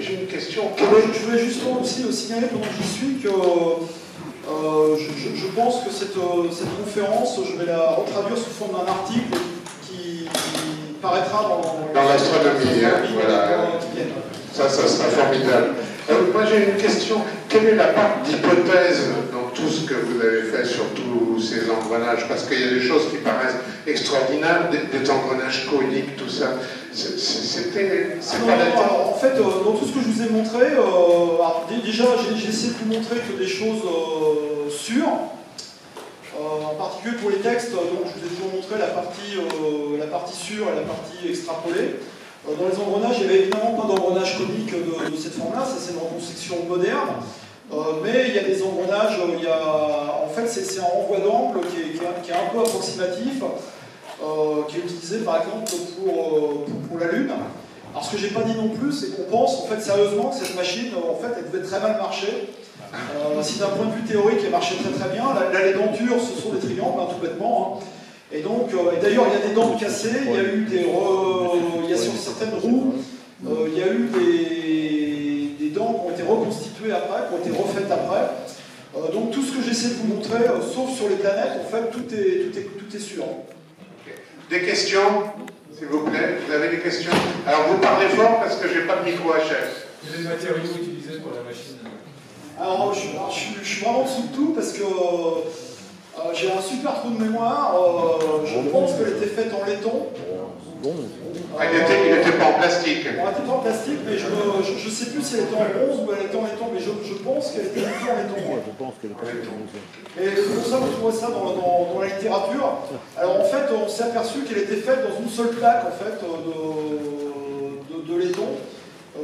j'ai une question. Je voulais justement aussi signaler pendant que j'y suis que je pense que cette conférence, je vais la retraduire sous forme d'un article qui paraîtra dans l'astronomie, voilà. Ça sera formidable. Moi j'ai une question. Quelle est la part d'hypothèse dans tout ce que vous avez fait sur tous ces engrenages? Parce qu'il y a des choses qui paraissent extraordinaires, des engrenages coniques, tout ça. En fait, dans tout ce que je vous ai montré, déjà j'ai essayé de vous montrer que des choses sûres, en particulier pour les textes, donc je vous ai toujours montré la partie sûre et la partie extrapolée. Dans les engrenages, il n'y avait évidemment pas d'engrenage conique de cette forme-là, ça c'est une reconstruction moderne, mais il y a des engrenages, en fait c'est un renvoi d'angle qui est un peu approximatif, qui est utilisé par exemple pour la Lune. Alors ce que j'ai pas dit non plus, c'est qu'on pense en fait sérieusement que cette machine, en fait, elle devait très mal marcher. Si d'un point de vue théorique, elle marchait très très bien. Là, les dentures, ce sont des triangles, tout bêtement. Hein. Et donc, d'ailleurs, il y a des dents cassées, il y a eu il y a sur certaines roues, il y a eu des dents qui ont été reconstituées après, qui ont été refaites après. Donc tout ce que j'essaie de vous montrer, sauf sur les planètes, en fait, tout est sûr. Des questions, s'il vous plaît? Vous avez des questions? Alors vous parlez fort parce que j'ai pas de micro HS. Quels sont les matériaux utilisés pour la machine? Alors je suis vraiment sous le tout parce que j'ai un super trou de mémoire. Je pense qu'elle était faite en laiton. Il n'était pas en plastique. Elle était pas en plastique, mais je ne sais plus si elle était en bronze ou elle était en laiton, mais je pense qu'elle était plutôt en laiton. Je pense qu'elle était en laiton. Et c'est pour ça que vous trouvez ça dans la littérature. Alors en fait, on s'est aperçu qu'elle était faite dans une seule plaque en fait, de laiton,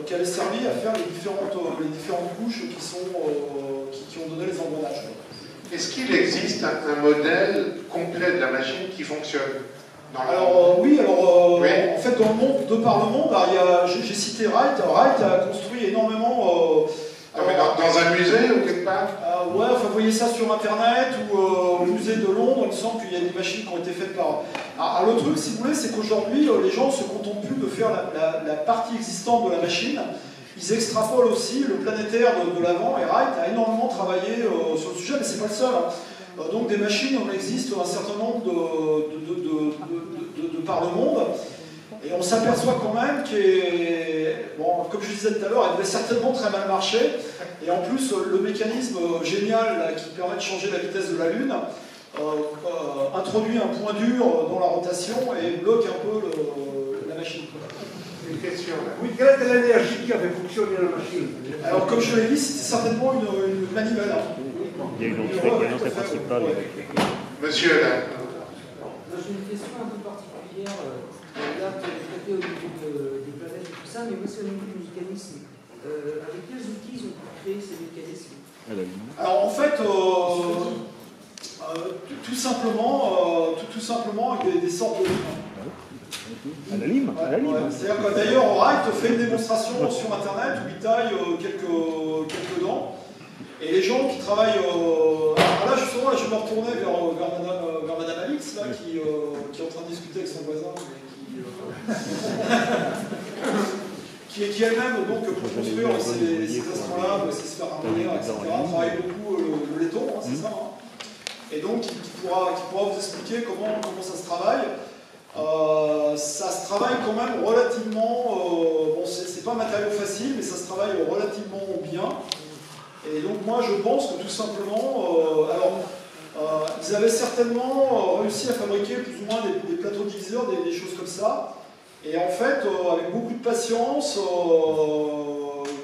qui avait servi à faire les différentes couches qui ont donné les engrenages. Est-ce qu'il existe un modèle complet de la machine qui fonctionne? Oui, en fait, dans le monde, de par le monde, j'ai cité Wright. Wright a construit énormément. Mais dans un musée ou quelque part? Ouais, enfin, vous voyez ça sur Internet ou au musée de Londres, il me semble qu'il y a des machines qui ont été faites par. Alors, le truc, si vous voulez, c'est qu'aujourd'hui, les gens ne se contentent plus de faire la partie existante de la machine. Ils extrapolent aussi le planétaire de l'avant, et Wright a énormément travaillé sur le sujet, mais c'est pas le seul. Hein. Donc des machines, on existe un certain nombre de par le monde, et on s'aperçoit quand même comme je disais tout à l'heure, elle devait certainement très mal marcher, et en plus le mécanisme génial là, qui permet de changer la vitesse de la Lune introduit un point dur dans la rotation et bloque un peu la machine. Une question là. Oui, quelle était l'énergie qui avait fonctionné la machine? Alors comme je l'ai dit, c'était certainement une manivelle. Il y a une entrée principale. Monsieur là. J'ai une question un peu particulière. Là, vous avez traité au niveau des planètes et tout ça, mais moi c'est au niveau du mécanisme. Avec quels outils ils ont pu créer ces mécanismes? Alors en fait, tout simplement avec des sortes de limes. À la lime, C'est-à-dire que d'ailleurs, Wright fait une démonstration sur Internet où il taille quelques dents. Et les gens qui travaillent. Alors là, justement, je vais me retourner vers Madame Alix, là, qui est en train de discuter avec son voisin, qui elle-même, donc, pour construire ces astrolabes, ces sphères harmonières, etc., travaille beaucoup le laiton, hein, c'est ça. Hein. Et donc, qui pourra vous expliquer comment ça se travaille. Ça se travaille quand même relativement. Bon, c'est pas un matériau facile, mais ça se travaille relativement bien. Et donc, moi, je pense que tout simplement. Ils avaient certainement réussi à fabriquer plus ou moins des plateaux diviseurs, des choses comme ça. Et en fait, avec beaucoup de patience,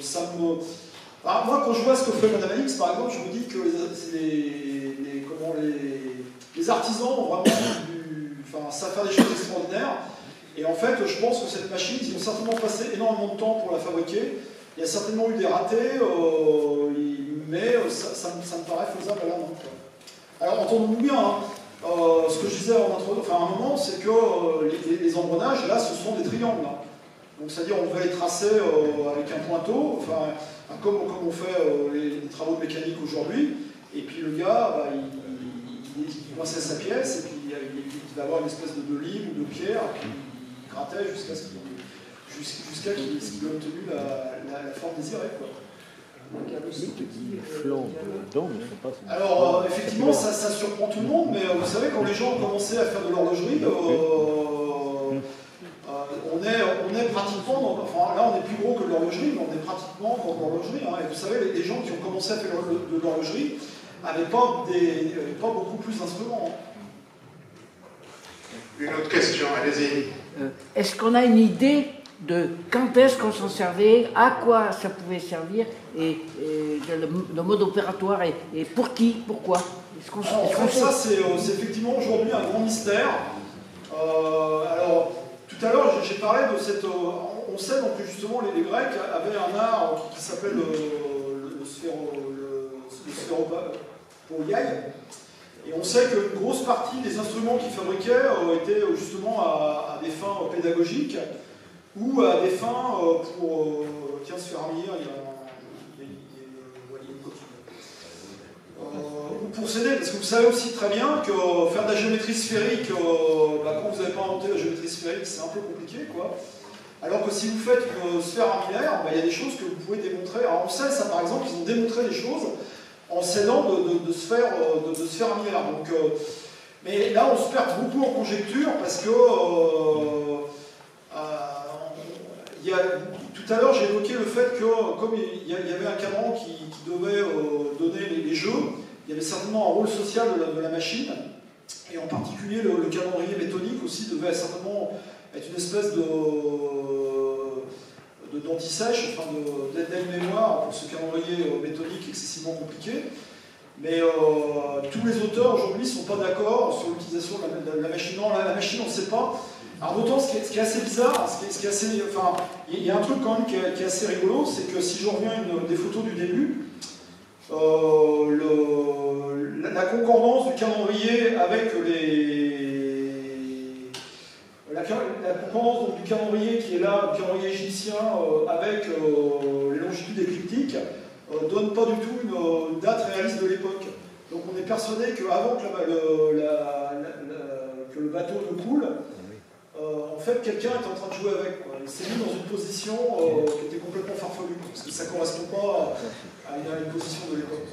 ça me. Alors, moi, quand je vois ce que fait Madame Alix, par exemple, je me dis que les artisans ont vraiment savent faire des choses extraordinaires. Et en fait, je pense que cette machine, ils ont certainement passé énormément de temps pour la fabriquer. Il y a certainement eu des ratés, mais ça me paraît faisable à la main. Alors, entendons-nous bien, hein, ce que je disais à un moment, c'est que les engrenages, là, ce sont des triangles. Hein. Donc, c'est-à-dire, on devait les tracer avec un pointeau, comme on fait les travaux de mécanique aujourd'hui. Et puis, le gars, il coinçait sa pièce, et puis il va avoir une espèce de lime ou de pierre qui grattait jusqu'à ce qu'il ait obtenu la forme désirer, quoi. Les flancs dedans ne sont pas... Alors, effectivement, ça surprend tout le monde, mais vous savez, quand les gens ont commencé à faire de l'horlogerie, on est pratiquement, enfin là on est plus gros que de l'horlogerie, mais on est pratiquement dans l'horlogerie. Hein, et vous savez, les gens qui ont commencé à faire de l'horlogerie n'avaient pas beaucoup plus d'instruments. Hein. Une autre question, allez-y. Est-ce qu'on a une idée de quand est-ce qu'on s'en servait, à quoi ça pouvait servir, et le mode opératoire, et pour qui, pourquoi? Ça, c'est effectivement aujourd'hui un grand mystère. Alors, tout à l'heure, j'ai parlé de cette... on sait donc que justement les Grecs avaient un art qui s'appelle le sphéropoiai. Et on sait qu'une grosse partie des instruments qu'ils fabriquaient étaient justement à des fins pédagogiques ou à des fins pour... tiens, se faire armiller, il y a une coquille. Ou pour s'aider, parce que vous savez aussi très bien que faire de la géométrie sphérique, quand vous n'avez pas inventé la géométrie sphérique, c'est un peu compliqué, quoi. Alors que si vous faites une sphère armillaire, il y a des choses que vous pouvez démontrer. Alors on sait ça, par exemple, ils ont démontré des choses en s'aidant de sphères armillaires. Donc, mais là, on se perd beaucoup en conjecture parce que tout à l'heure, j'ai évoqué le fait que, comme il y avait un cadran qui devait donner les jeux, il y avait certainement un rôle social de la machine, et en particulier le calendrier métonique aussi devait certainement être une espèce d'anti-sèche, enfin d'aide-mémoire pour ce calendrier métonique excessivement compliqué. Mais tous les auteurs aujourd'hui ne sont pas d'accord sur l'utilisation de la machine. Non, la machine, on ne sait pas. Alors d'autant, ce qui est assez bizarre, il y a un truc quand même qui est assez rigolo, c'est que si je reviens des photos du début, la concordance du calendrier avec la concordance donc, du calendrier qui est là, le calendrier égyptien, avec les longitudes écliptiques, donne pas du tout une date réaliste de l'époque. Donc on est persuadé qu'avant que le bateau ne coule, en fait, quelqu'un est en train de jouer avec. Quoi. Il s'est mis dans une position qui était complètement farfelue, parce que ça ne correspond pas à une position de l'époque.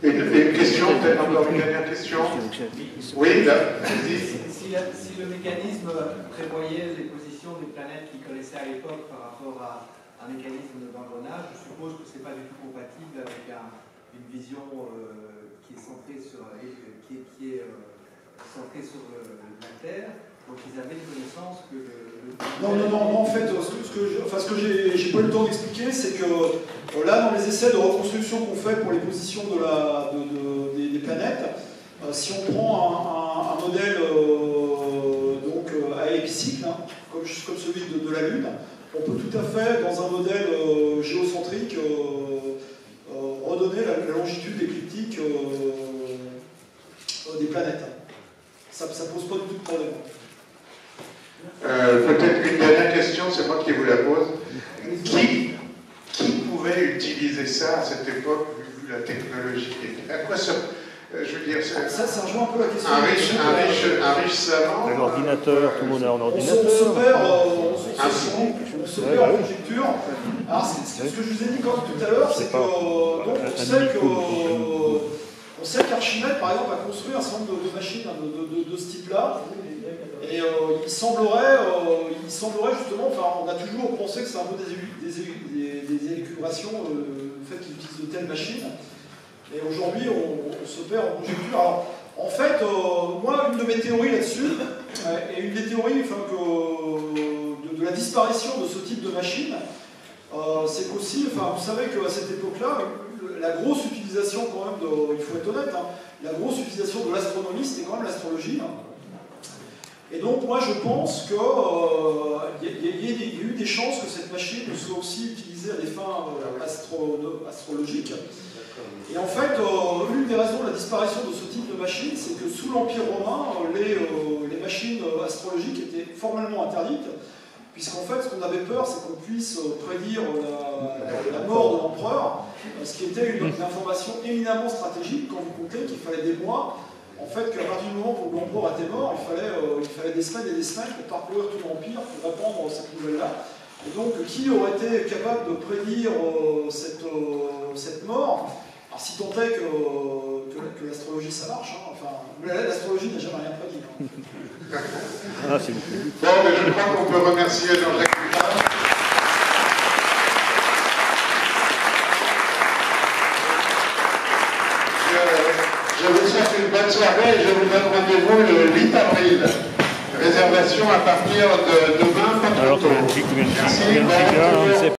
Une question, peut-être encore une dernière question. Oui, là, si le mécanisme prévoyait les positions des planètes qui connaissaient à l'époque par rapport à un mécanisme d'engrenage, je suppose que ce n'est pas du tout compatible avec une vision qui est centrée sur la Terre, donc ils avaient connaissance que Non, en fait, ce que j'ai pas eu le temps d'expliquer, c'est que là, dans les essais de reconstruction qu'on fait pour les positions des planètes, si on prend un modèle à épicycle, hein, comme celui de la Lune, on peut tout à fait, dans un modèle géocentrique, redonner la longitude écliptique des planètes. Ça ne pose pas du tout de problème. Peut-être une dernière question, c'est moi qui vous la pose. Qui pouvait utiliser ça à cette époque, vu la technologie? À quoi ça... je veux dire, ça rejoint un peu la question. Un riche savant. Un ordinateur, tout le monde a un ordinateur. On se perd en conjecture. Alors, ce que je vous ai dit tout à l'heure, c'est que on sait qu'Archimède, par exemple, a construit un certain nombre de machines de ce type-là. Et il semblerait justement, enfin, on a toujours pensé que c'est un peu des élucubrations, le fait qu'ils utilisent de telles machines. Et aujourd'hui, on se perd en conjecture. Alors, en fait, moi, une de mes théories là-dessus, et une des théories de la disparition de ce type de machine, c'est qu'aussi, enfin, vous savez qu'à cette époque-là, la grosse utilisation quand même il faut être honnête, hein, la grosse utilisation de l'astronomie, c'était quand même l'astrologie. Hein. Et donc, moi, je pense qu'il y a eu des chances que cette machine soit aussi utilisée à des fins astrologiques. Et en fait, l'une des raisons de la disparition de ce type de machine, c'est que sous l'Empire romain, les machines astrologiques étaient formellement interdites, puisqu'en fait, ce qu'on avait peur, c'est qu'on puisse prédire la mort de l'empereur, ce qui était une information éminemment stratégique quand vous comptez qu'il fallait des mois. En fait, qu'à partir du moment où l'empereur était mort, il fallait des semaines et des semaines pour parcourir tout l'Empire, pour répandre cette nouvelle-là. Et donc, qui aurait été capable de prédire cette mort? Alors, si tant est que l'astrologie ça marche, hein. Enfin, l'astrologie n'a jamais rien prédit. Hein. Ah, c'est Bon, mais je crois qu'on peut remercier Jean-Jacques Pujol. Je vous souhaite une bonne soirée et je vous donne rendez-vous le 8 avril. Réservation à partir de demain. alors, combien de figures, on ne sait pas.